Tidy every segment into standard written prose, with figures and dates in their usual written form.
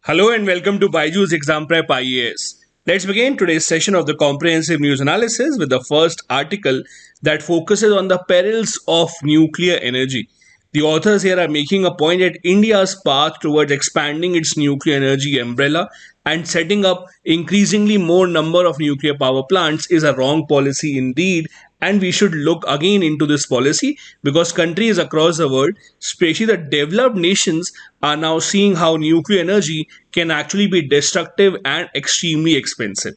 Hello and welcome to BYJU'S Exam Prep IAS. Let's begin today's session of the comprehensive news analysis with the first article that focuses on the perils of nuclear energy. The authors here are making a point that India's path towards expanding its nuclear energy umbrella and setting up increasingly more number of nuclear power plants is a wrong policy indeed, and we should look again into this policy because countries across the world, especially the developed nations, are now seeing how nuclear energy can actually be destructive and extremely expensive.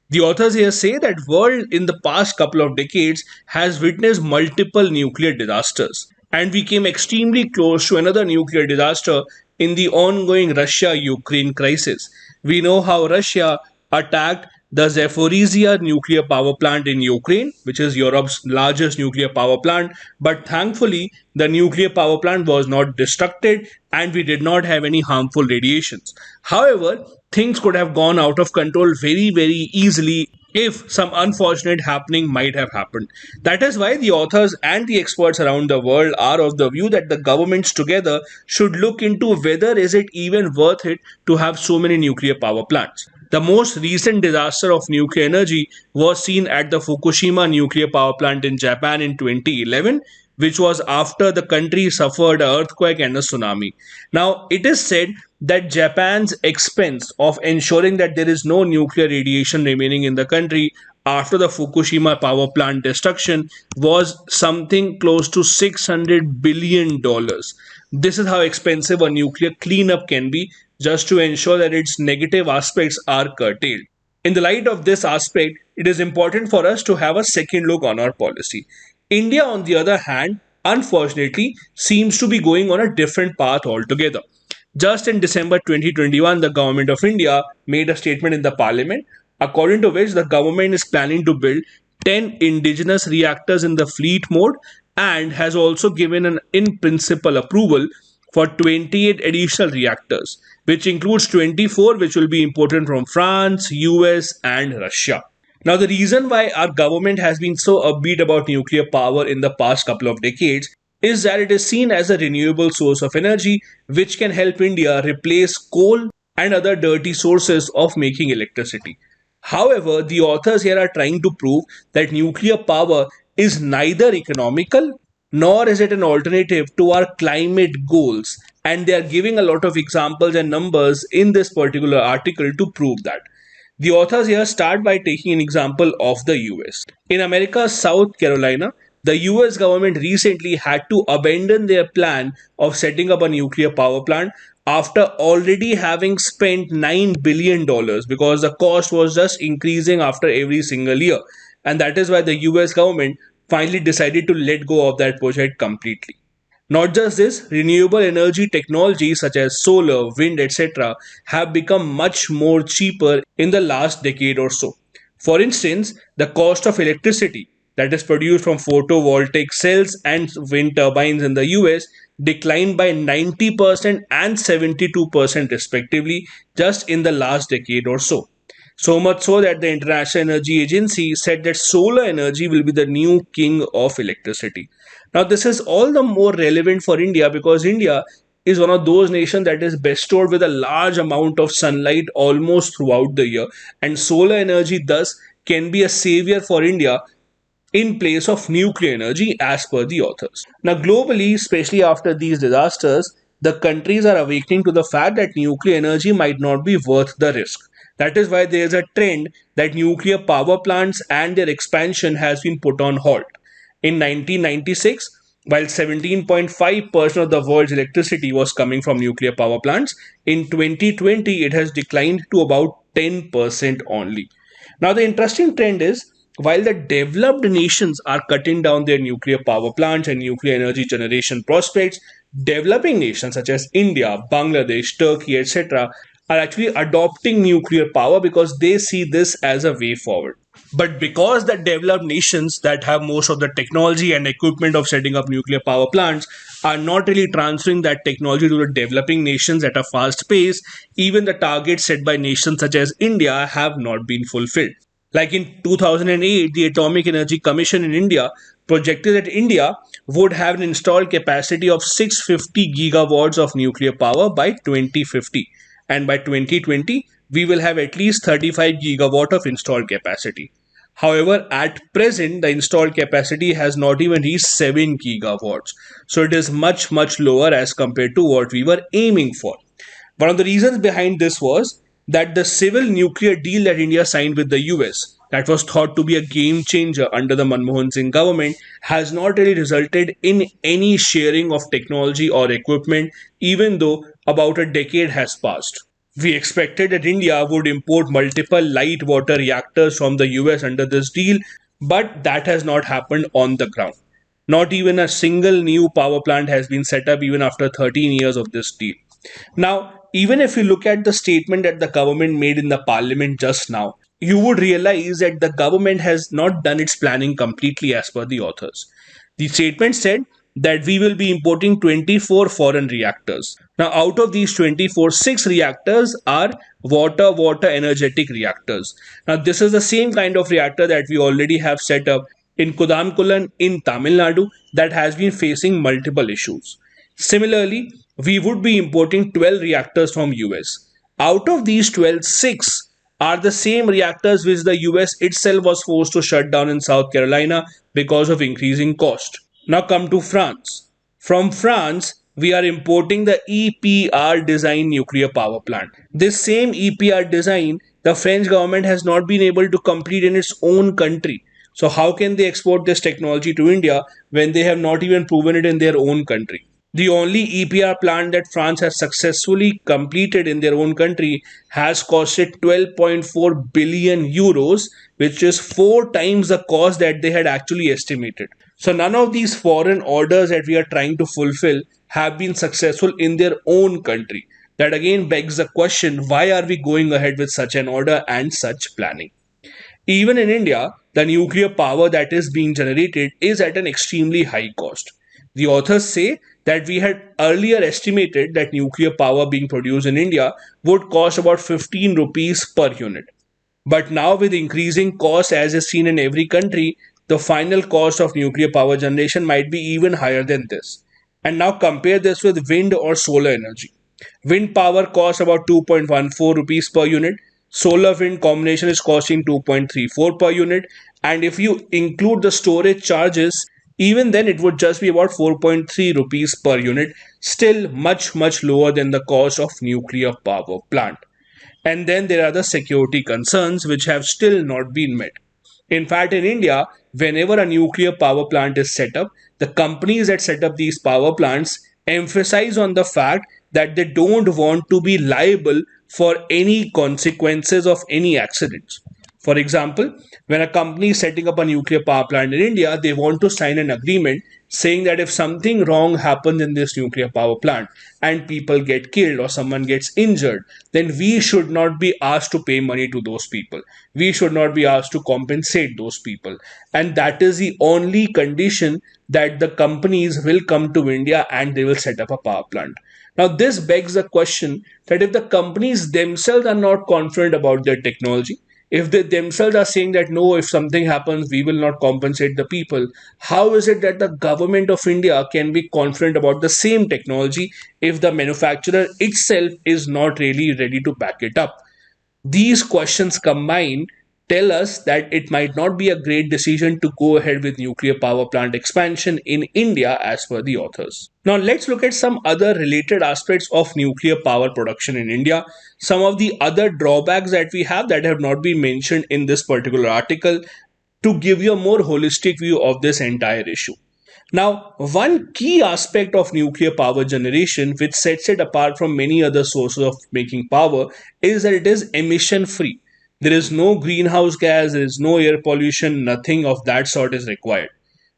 The authors here say that world in the past couple of decades has witnessed multiple nuclear disasters, and we came extremely close to another nuclear disaster in the ongoing Russia-Ukraine crisis. We know how Russia attacked the Zaporizhia nuclear power plant in Ukraine, which is Europe's largest nuclear power plant, but thankfully the nuclear power plant was not destructed and we did not have any harmful radiations. However, things could have gone out of control very easily if some unfortunate happening might have happened. That is why the authors and the experts around the world are of the view that the governments together should look into whether is it even worth it to have so many nuclear power plants. The most recent disaster of nuclear energy was seen at the Fukushima nuclear power plant in Japan in 2011, which was after the country suffered an earthquake and a tsunami. Now, it is said that Japan's expense of ensuring that there is no nuclear radiation remaining in the country after the Fukushima power plant destruction was something close to $600 billion. This is how expensive a nuclear cleanup can be just to ensure that its negative aspects are curtailed. In the light of this aspect, it is important for us to have a second look on our policy. India, on the other hand, unfortunately, seems to be going on a different path altogether. Just in December 2021, the Government of India made a statement in the Parliament, according to which the government is planning to build 10 indigenous reactors in the fleet mode and has also given an in principle approval for 28 additional reactors, which includes 24 which will be imported from France, US, and Russia. Now, the reason why our government has been so upbeat about nuclear power in the past couple of decades is that it is seen as a renewable source of energy which can help India replace coal and other dirty sources of making electricity. However, the authors here are trying to prove that nuclear power is neither economical nor is it an alternative to our climate goals, and they are giving a lot of examples and numbers in this particular article to prove that. The authors here start by taking an example of the US. In America's South Carolina, the US government recently had to abandon their plan of setting up a nuclear power plant after already having spent $9 billion because the cost was just increasing after every single year. And that is why the US government finally decided to let go of that project completely. Not just this, renewable energy technologies such as solar, wind, etc. have become much more cheaper in the last decade or so. For instance, the cost of electricity that is produced from photovoltaic cells and wind turbines in the US declined by 90% and 72% respectively just in the last decade or so. So much so that the International Energy Agency said that solar energy will be the new king of electricity. Now, this is all the more relevant for India because India is one of those nations that is bestowed with a large amount of sunlight almost throughout the year, and solar energy thus can be a savior for India in place of nuclear energy as per the authors. Now, globally, especially after these disasters, the countries are awakening to the fact that nuclear energy might not be worth the risk. That is why there is a trend that nuclear power plants and their expansion has been put on halt. In 1996, while 17.5% of the world's electricity was coming from nuclear power plants, in 2020 it has declined to about 10% only. Now, the interesting trend is while the developed nations are cutting down their nuclear power plants and nuclear energy generation prospects, developing nations such as India, Bangladesh, Turkey, etc., are actually adopting nuclear power because they see this as a way forward. But because the developed nations that have most of the technology and equipment of setting up nuclear power plants are not really transferring that technology to the developing nations at a fast pace, even the targets set by nations such as India have not been fulfilled. Like in 2008, the Atomic Energy Commission in India projected that India would have an installed capacity of 650 gigawatts of nuclear power by 2050. and by 2020 we will have at least 35 gigawatt of installed capacity. However, at present, the installed capacity has not even reached 7 gigawatts. So it is much lower as compared to what we were aiming for. One of the reasons behind this was that the civil nuclear deal that India signed with the US, that was thought to be a game changer under the Manmohan Singh government, has not really resulted in any sharing of technology or equipment, even though about a decade has passed. We expected that India would import multiple light water reactors from the US under this deal, but that has not happened on the ground. Not even a single new power plant has been set up even after 13 years of this deal. Now, even if you look at the statement that the government made in the parliament just now, you would realize that the government has not done its planning completely as per the authors. The statement said that we will be importing 24 foreign reactors. Now, out of these 24, 6 reactors are water energetic reactors. Now, this is the same kind of reactor that we already have set up in Kudamkulam in Tamil Nadu that has been facing multiple issues. Similarly, we would be importing 12 reactors from US. Out of these 12, 6 are the same reactors which the US itself was forced to shut down in South Carolina because of increasing cost. Now come to France. From France, we are importing the EPR design nuclear power plant. This same EPR design, the French government has not been able to complete in its own country. So how can they export this technology to India when they have not even proven it in their own country? The only EPR plant that France has successfully completed in their own country has costed 12.4 billion euros, which is 4 times the cost that they had actually estimated. So none of these foreign orders that we are trying to fulfill have been successful in their own country. That again begs the question, why are we going ahead with such an order and such planning? Even in India, the nuclear power that is being generated is at an extremely high cost. The authors say that we had earlier estimated that nuclear power being produced in India would cost about 15 rupees per unit. But now, with increasing costs as is seen in every country, the final cost of nuclear power generation might be even higher than this. And now compare this with wind or solar energy. Wind power costs about 2.14 rupees per unit. Solar wind combination is costing 2.34 per unit. And if you include the storage charges, even then it would just be about 4.3 rupees per unit, still much lower than the cost of nuclear power plant. And then there are the security concerns which have still not been met. In fact, in India, whenever a nuclear power plant is set up, the companies that set up these power plants emphasize on the fact that they don't want to be liable for any consequences of any accidents. For example, when a company is setting up a nuclear power plant in India, they want to sign an agreement saying that if something wrong happens in this nuclear power plant and people get killed or someone gets injured, then we should not be asked to pay money to those people. We should not be asked to compensate those people. And that is the only condition that the companies will come to India and they will set up a power plant. Now, this begs the question that if the companies themselves are not confident about their technology, if they themselves are saying that no, if something happens, we will not compensate the people, how is it that the government of India can be confident about the same technology if the manufacturer itself is not really ready to back it up? These questions combined tell us that it might not be a great decision to go ahead with nuclear power plant expansion in India as per the authors. Now let's look at some other related aspects of nuclear power production in India, some of the other drawbacks that we have that have not been mentioned in this particular article to give you a more holistic view of this entire issue. Now, one key aspect of nuclear power generation, which sets it apart from many other sources of making power, is that it is emission free. There is no greenhouse gas, there is no air pollution, nothing of that sort is required.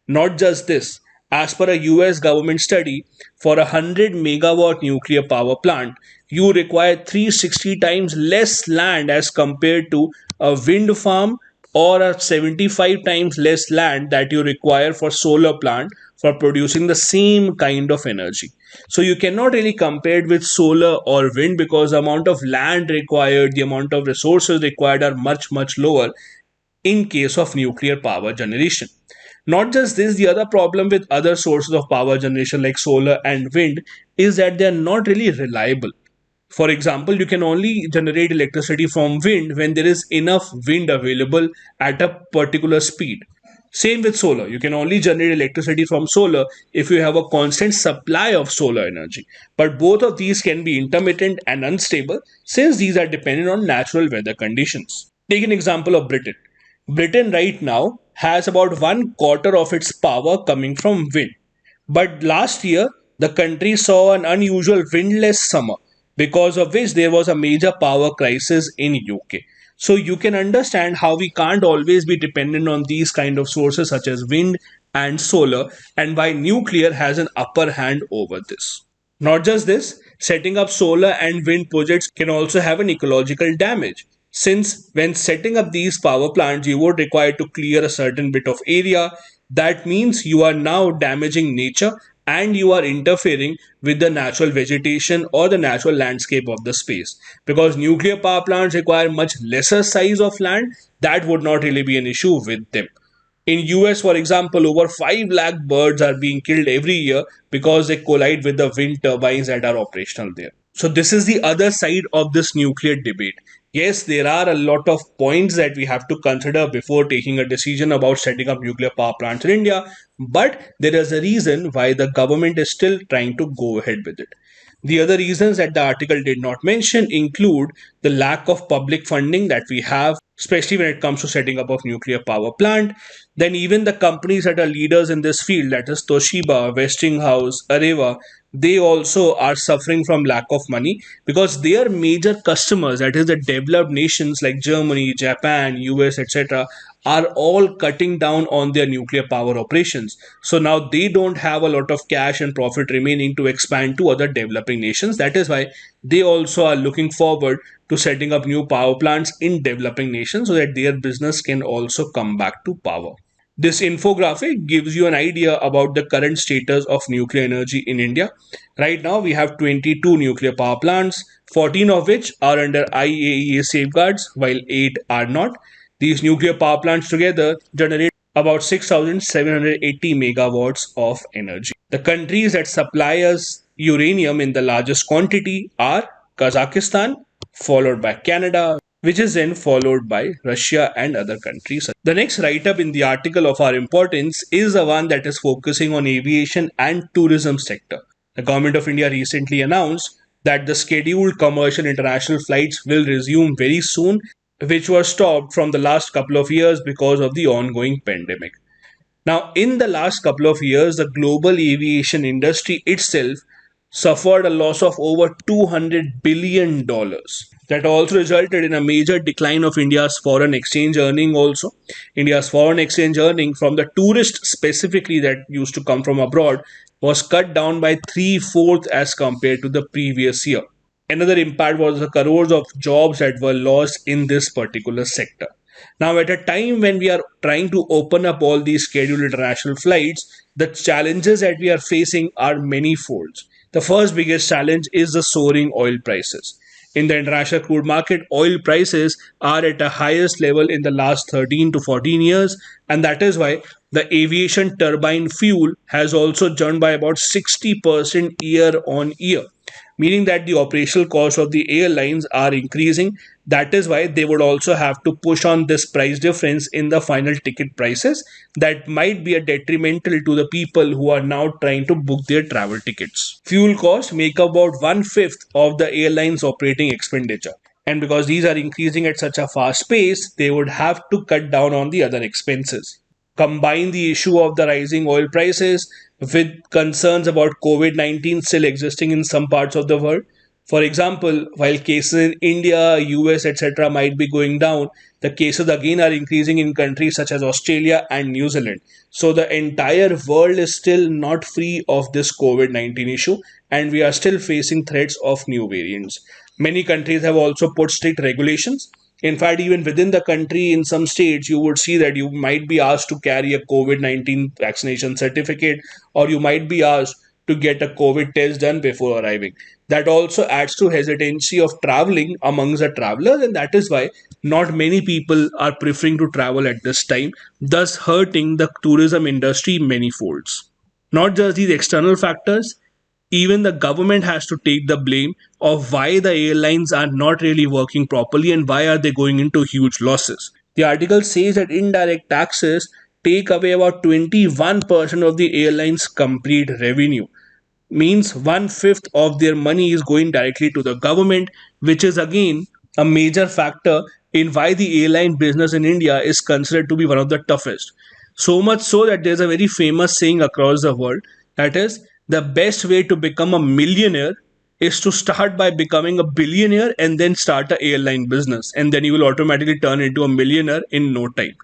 Not just this, as per a US government study, for a 100 megawatt nuclear power plant, you require 360 times less land as compared to a wind farm or a 75 times less land that you require for solar plant for producing the same kind of energy. So you cannot really compare it with solar or wind because the amount of land required, the amount of resources required are much lower in case of nuclear power generation. Not just this, the other problem with other sources of power generation like solar and wind is that they are not really reliable. For example, you can only generate electricity from wind when there is enough wind available at a particular speed. Same with solar. You can only generate electricity from solar if you have a constant supply of solar energy. But both of these can be intermittent and unstable since these are dependent on natural weather conditions. Take an example of Britain. Britain right now has about one quarter of its power coming from wind. But last year, the country saw an unusual windless summer, because of which there was a major power crisis in UK. So you can understand how we can't always be dependent on these kind of sources such as wind and solar, and why nuclear has an upper hand over this. Not just this, setting up solar and wind projects can also have an ecological damage. Since when setting up these power plants, you would require to clear a certain bit of area, that means you are now damaging nature and you are interfering with the natural vegetation or the natural landscape of the space. Because nuclear power plants require much lesser size of land, that would not really be an issue with them. In US, for example, over 5 lakh birds are being killed every year because they collide with the wind turbines that are operational there. So this is the other side of this nuclear debate. Yes, there are a lot of points that we have to consider before taking a decision about setting up nuclear power plants in India, but there is a reason why the government is still trying to go ahead with it. The other reasons that the article did not mention include the lack of public funding that we have, especially when it comes to setting up of nuclear power plant. Then even the companies that are leaders in this field, that is Toshiba, Westinghouse, Areva, they also are suffering from lack of money because their major customers, that is the developed nations like Germany, Japan, US, etc., are all cutting down on their nuclear power operations. So now they don't have a lot of cash and profit remaining to expand to other developing nations. That is why they also are looking forward to setting up new power plants in developing nations so that their business can also come back to power. This infographic gives you an idea about the current status of nuclear energy in India. Right now, we have 22 nuclear power plants, 14 of which are under IAEA safeguards, while 8 are not. These nuclear power plants together generate about 6,780 megawatts of energy. The countries that supply us uranium in the largest quantity are Kazakhstan, followed by Canada, which is then followed by Russia and other countries. The next write up in the article of our importance is the one that is focusing on aviation and tourism sector. The Government of India recently announced that the scheduled commercial international flights will resume very soon, which were stopped from the last couple of years because of the ongoing pandemic. Now, in the last couple of years, the global aviation industry itself suffered a loss of over $200 billion. That also resulted in a major decline of India's foreign exchange earning also. India's foreign exchange earning from the tourists specifically that used to come from abroad was cut down by three-fourths as compared to the previous year. Another impact was the crores of jobs that were lost in this particular sector. Now, at a time when we are trying to open up all these scheduled international flights, the challenges that we are facing are manifold. The first biggest challenge is the soaring oil prices. In the international crude market, oil prices are at a highest level in the last 13 to 14 years, and that is why the aviation turbine fuel has also jumped by about 60% year on year, meaning that the operational costs of the airlines are increasing. That is why they would also have to push on this price difference in the final ticket prices. That might be a detrimental to the people who are now trying to book their travel tickets. Fuel costs make up about one-fifth of the airline's operating expenditure. And because these are increasing at such a fast pace, they would have to cut down on the other expenses. Combine the issue of the rising oil prices with concerns about COVID-19 still existing in some parts of the world. For example, while cases in India, US, etc. might be going down, the cases again are increasing in countries such as Australia and New Zealand. So the entire world is still not free of this COVID-19 issue, and we are still facing threats of new variants. Many countries have also put strict regulations. In fact, even within the country, in some states, you would see that you might be asked to carry a COVID-19 vaccination certificate, or you might be asked to get a COVID test done before arriving. That also adds to hesitancy of traveling amongst the travelers, and that is why not many people are preferring to travel at this time, thus hurting the tourism industry many folds. Not just these external factors, even the government has to take the blame of why the airlines are not really working properly and why are they going into huge losses. The article says that indirect taxes take away about 21% of the airline's complete revenue, means one fifth of their money is going directly to the government, which is again a major factor in why the airline business in India is considered to be one of the toughest. So much so that there's a very famous saying across the world, that is, the best way to become a millionaire is to start by becoming a billionaire and then start a airline business, and then you will automatically turn into a millionaire in no time.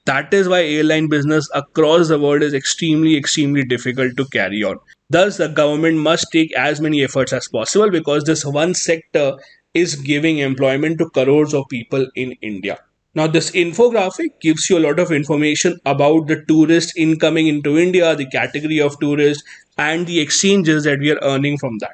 That is why airline business across the world is extremely difficult to carry on. Thus, the government must take as many efforts as possible because this one sector is giving employment to crores of people in India. Now, this infographic gives you a lot of information about the tourists incoming into India, the category of tourists, and the exchanges that we are earning from that.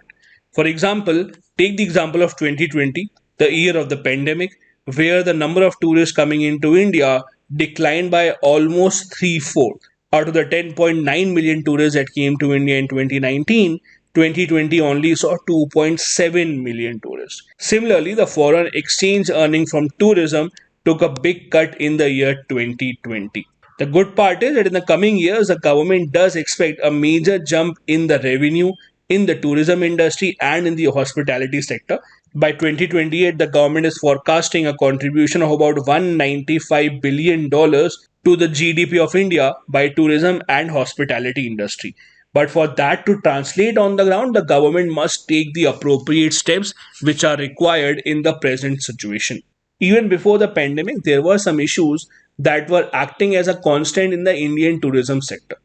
For example, take the example of 2020, the year of the pandemic, where the number of tourists coming into India declined by almost threefold. Out of the 10.9 million tourists that came to India in 2019, 2020 only saw 2.7 million tourists. Similarly, the foreign exchange earning from tourism took a big cut in the year 2020. The good part is that in the coming years, the government does expect a major jump in the revenue in the tourism industry and in the hospitality sector. By 2028, the government is forecasting a contribution of about $195 billion to the GDP of India by tourism and hospitality industry. But for that to translate on the ground, the government must take the appropriate steps which are required in the present situation. Even before the pandemic, there were some issues that were acting as a constant in the Indian tourism sector.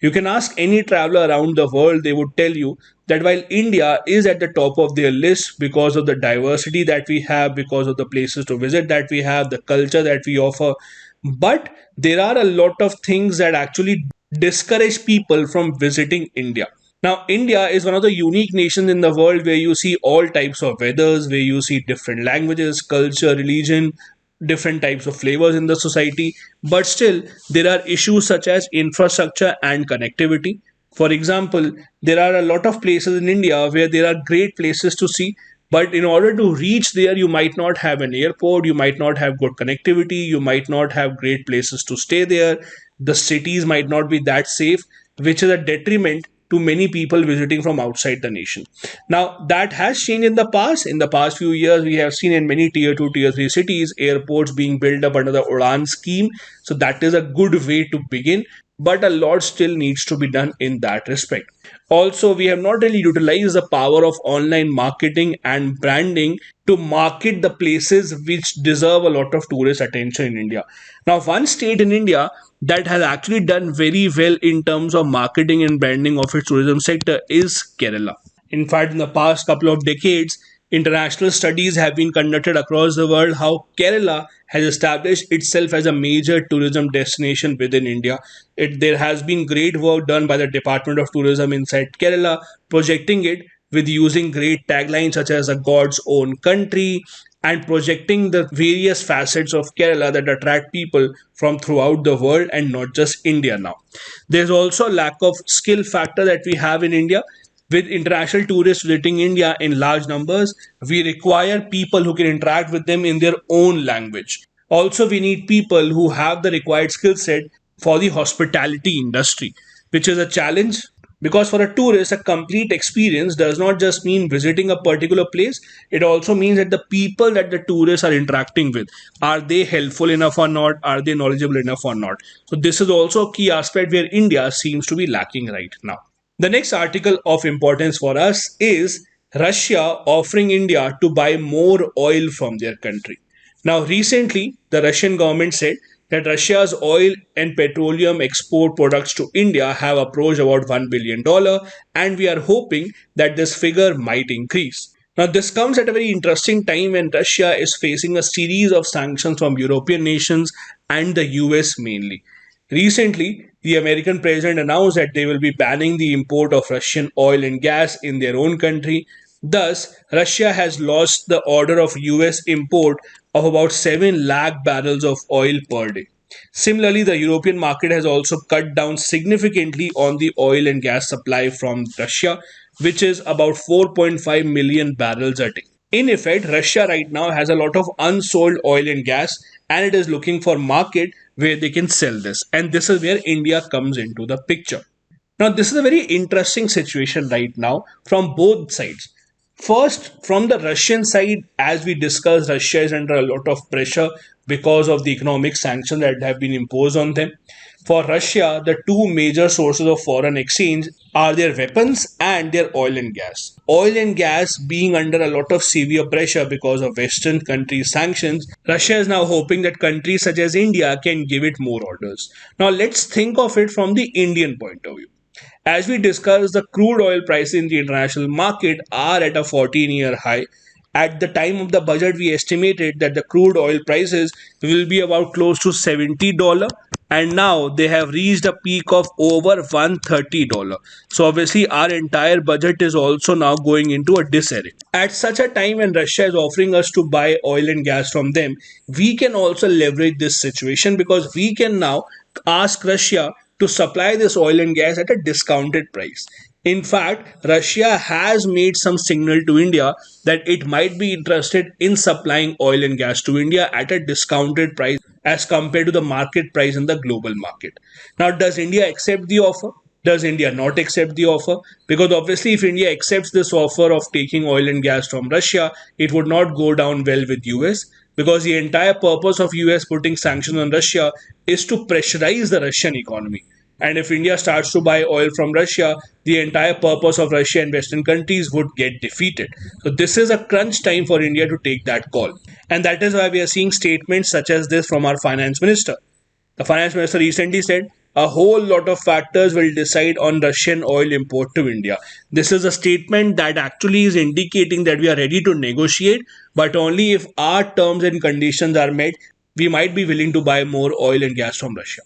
You can ask any traveler around the world, they would tell you that while India is at the top of their list because of the diversity that we have, because of the places to visit that we have, the culture that we offer, but there are a lot of things that actually discourage people from visiting India. Now, India is one of the unique nations in the world where you see all types of weathers, where you see different languages, culture, religion, different types of flavors in the society. But still, there are issues such as infrastructure and connectivity. For example, there are a lot of places in India where there are great places to see, but in order to reach there, you might not have an airport, you might not have good connectivity, you might not have great places to stay there. The cities might not be that safe, which is a detriment to many people visiting from outside the nation. Now, that has changed in the past. In the past few years, we have seen in many tier 2, tier 3 cities, airports being built up under the Udan scheme. So, that is a good way to begin. But a lot still needs to be done in that respect. Also, we have not really utilized the power of online marketing and branding to market the places which deserve a lot of tourist attention in India. Now, one state in India that has actually done very well in terms of marketing and branding of its tourism sector is Kerala. In fact, in the past couple of decades, international studies have been conducted across the world how Kerala has established itself as a major tourism destination within India. There has been great work done by the Department of Tourism inside Kerala, projecting it with using great taglines such as a God's own country and projecting the various facets of Kerala that attract people from throughout the world and not just India now. There's also a lack of skill factor that we have in India. With international tourists visiting India in large numbers, we require people who can interact with them in their own language. Also, we need people who have the required skill set for the hospitality industry, which is a challenge because for a tourist, a complete experience does not just mean visiting a particular place, it also means that the people that the tourists are interacting with, are they helpful enough or not? Are they knowledgeable enough or not? So, this is also a key aspect where India seems to be lacking right now. The next article of importance for us is Russia offering India to buy more oil from their country. Now, recently, the Russian government said that Russia's oil and petroleum export products to India have approached about $1 billion, and we are hoping that this figure might increase. Now, this comes at a very interesting time when Russia is facing a series of sanctions from European nations and the US mainly. Recently, the American president announced that they will be banning the import of Russian oil and gas in their own country. Thus, Russia has lost the order of US import of about 7 lakh barrels of oil per day. Similarly, the European market has also cut down significantly on the oil and gas supply from Russia, which is about 4.5 million barrels a day. In effect, Russia right now has a lot of unsold oil and gas, and it is looking for market where they can sell this. And this is where India comes into the picture. Now, this is a very interesting situation right now from both sides. First, from the Russian side, as we discussed, Russia is under a lot of pressure because of the economic sanctions that have been imposed on them. For Russia, the two major sources of foreign exchange are their weapons and their oil and gas. Oil and gas being under a lot of severe pressure because of Western countries' sanctions, Russia is now hoping that countries such as India can give it more orders. Now, let's think of it from the Indian point of view. As we discussed, the crude oil prices in the international market are at a 14-year high. At the time of the budget, we estimated that the crude oil prices will be about close to $70, and now they have reached a peak of over $130. So obviously, our entire budget is also now going into a disarray. At such a time when Russia is offering us to buy oil and gas from them, we can also leverage this situation because we can now ask Russia to supply this oil and gas at a discounted price. In fact, Russia has made some signal to India that it might be interested in supplying oil and gas to India at a discounted price as compared to the market price in the global market. Now, does India accept the offer? Does India not accept the offer? Because obviously, if India accepts this offer of taking oil and gas from Russia, it would not go down well with US because the entire purpose of US putting sanctions on Russia is to pressurize the Russian economy. And if India starts to buy oil from Russia, the entire purpose of Russia and Western countries would get defeated. So this is a crunch time for India to take that call. And that is why we are seeing statements such as this from our finance minister. The finance minister recently said, a whole lot of factors will decide on Russian oil import to India. This is a statement that actually is indicating that we are ready to negotiate, but only if our terms and conditions are met, we might be willing to buy more oil and gas from Russia.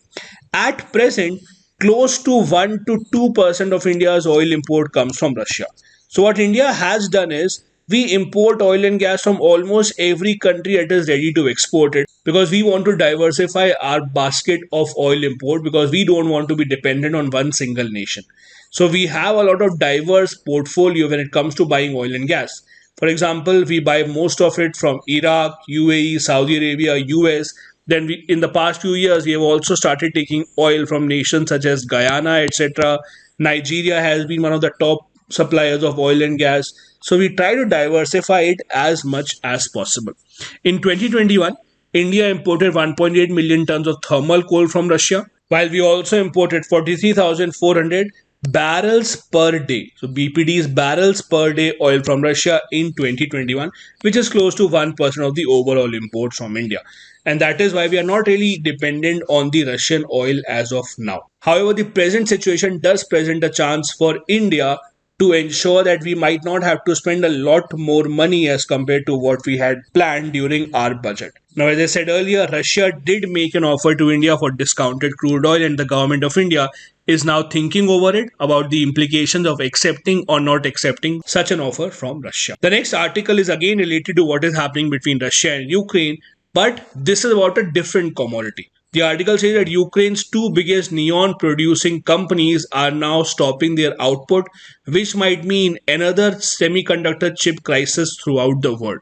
At present, close to 1 to 2% of India's oil import comes from Russia. So, what India has done is we import oil and gas from almost every country that is ready to export it because we want to diversify our basket of oil import because we don't want to be dependent on one single nation. So, we have a lot of diverse portfolio when it comes to buying oil and gas. For example, we buy most of it from Iraq, UAE, Saudi Arabia, US. Then in the past few years, we have also started taking oil from nations such as Guyana, etc. Nigeria has been one of the top suppliers of oil and gas. So we try to diversify it as much as possible. In 2021, India imported 1.8 million tons of thermal coal from Russia, while we also imported 43,400 barrels per day. So BPD's barrels per day oil from Russia in 2021, which is close to 1% of the overall imports from India. And that is why we are not really dependent on the Russian oil as of now. However, the present situation does present a chance for India to ensure that we might not have to spend a lot more money as compared to what we had planned during our budget. Now, as I said earlier, Russia did make an offer to India for discounted crude oil, and the government of India is now thinking over it about the implications of accepting or not accepting such an offer from Russia. The next article is again related to what is happening between Russia and Ukraine, but this is about a different commodity. The article says that Ukraine's two biggest neon producing companies are now stopping their output, which might mean another semiconductor chip crisis throughout the world.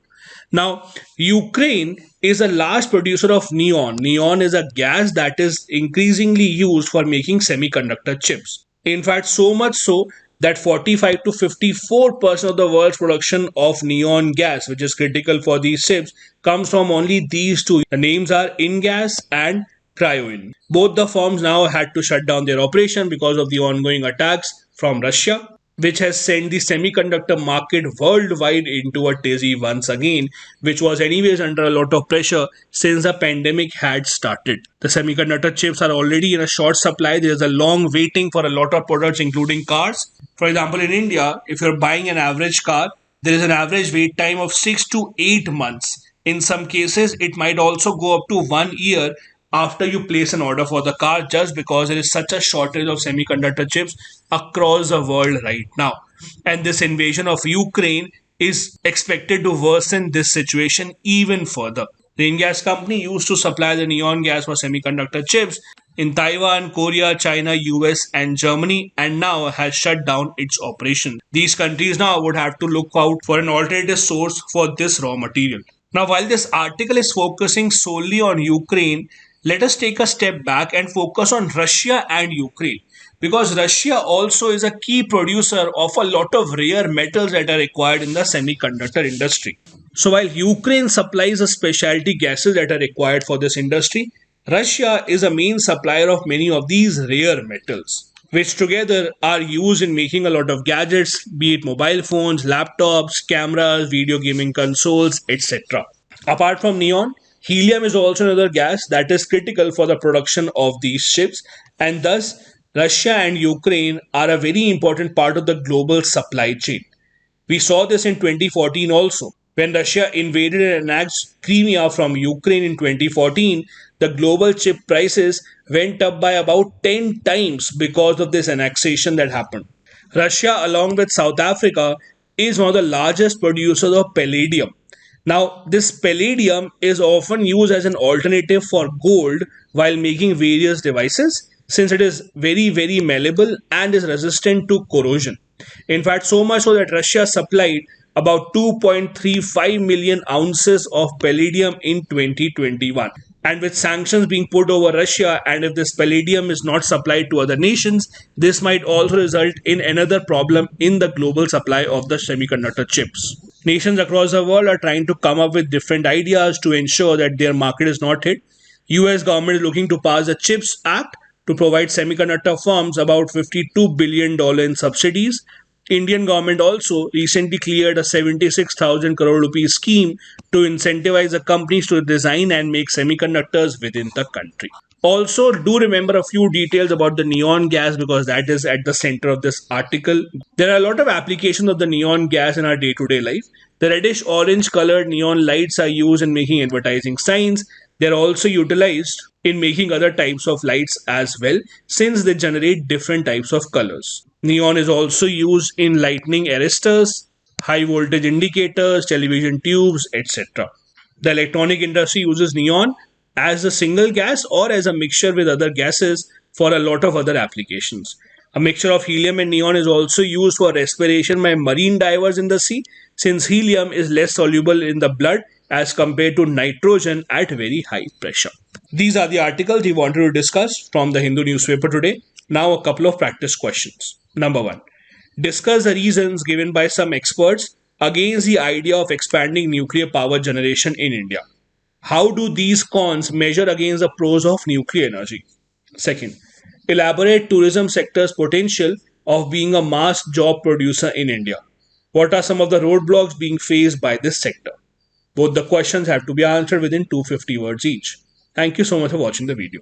Now, Ukraine is a large producer of neon. Neon is a gas that is increasingly used for making semiconductor chips. In fact, so much so that 45 to 54% of the world's production of neon gas, which is critical for these chips, comes from only these two. The names are InGas and Cryoin. Both the firms now had to shut down their operation because of the ongoing attacks from Russia, which has sent the semiconductor market worldwide into a tizzy once again, which was anyways under a lot of pressure since the pandemic had started. The semiconductor chips are already in a short supply. There is a long waiting for a lot of products, including cars. For example, in India, if you're buying an average car, there is an average wait time of 6 to 8 months. In some cases, it might also go up to 1 year after you place an order for the car just because there is such a shortage of semiconductor chips across the world right now. And this invasion of Ukraine is expected to worsen this situation even further. Rain Gas Company used to supply the neon gas for semiconductor chips in Taiwan, Korea, China, US, and Germany, and now has shut down its operations. These countries now would have to look out for an alternative source for this raw material. Now, while this article is focusing solely on Ukraine, let us take a step back and focus on Russia and Ukraine, because Russia also is a key producer of a lot of rare metals that are required in the semiconductor industry. So while Ukraine supplies the specialty gases that are required for this industry, Russia is a main supplier of many of these rare metals, which together are used in making a lot of gadgets, be it mobile phones, laptops, cameras, video gaming consoles, etc. Apart from neon, helium is also another gas that is critical for the production of these chips, and thus Russia and Ukraine are a very important part of the global supply chain. We saw this in 2014 also. When Russia invaded and annexed Crimea from Ukraine in 2014, the global chip prices went up by about 10 times because of this annexation that happened. Russia, along with South Africa, is one of the largest producers of palladium. Now, this palladium is often used as an alternative for gold while making various devices, since it is very, very malleable and is resistant to corrosion. In fact, so much so that Russia supplied about 2.35 million ounces of palladium in 2021. And with sanctions being put over Russia, and if this palladium is not supplied to other nations, this might also result in another problem in the global supply of the semiconductor chips. Nations across the world are trying to come up with different ideas to ensure that their market is not hit. US government is looking to pass the CHIPS Act to provide semiconductor firms about $52 billion in subsidies. Indian government also recently cleared a 76,000 crore rupee scheme to incentivize the companies to design and make semiconductors within the country. Also, do remember a few details about the neon gas, because that is at the center of this article. There are a lot of applications of the neon gas in our day-to-day life. The reddish orange colored neon lights are used in making advertising signs. They are also utilized in making other types of lights as well, since they generate different types of colors. Neon is also used in lightning arresters, high voltage indicators, television tubes, etc. The electronic industry uses neon as a single gas or as a mixture with other gases for a lot of other applications. A mixture of helium and neon is also used for respiration by marine divers in the sea, since helium is less soluble in the blood as compared to nitrogen at very high pressure. These are the articles we wanted to discuss from the Hindu newspaper today. Now, a couple of practice questions. Number 1. Discuss the reasons given by some experts against the idea of expanding nuclear power generation in India. How do these cons measure against the pros of nuclear energy? Second, elaborate tourism sector's potential of being a mass job producer in India. What are some of the roadblocks being faced by this sector? Both the questions have to be answered within 250 words each. Thank you so much for watching the video.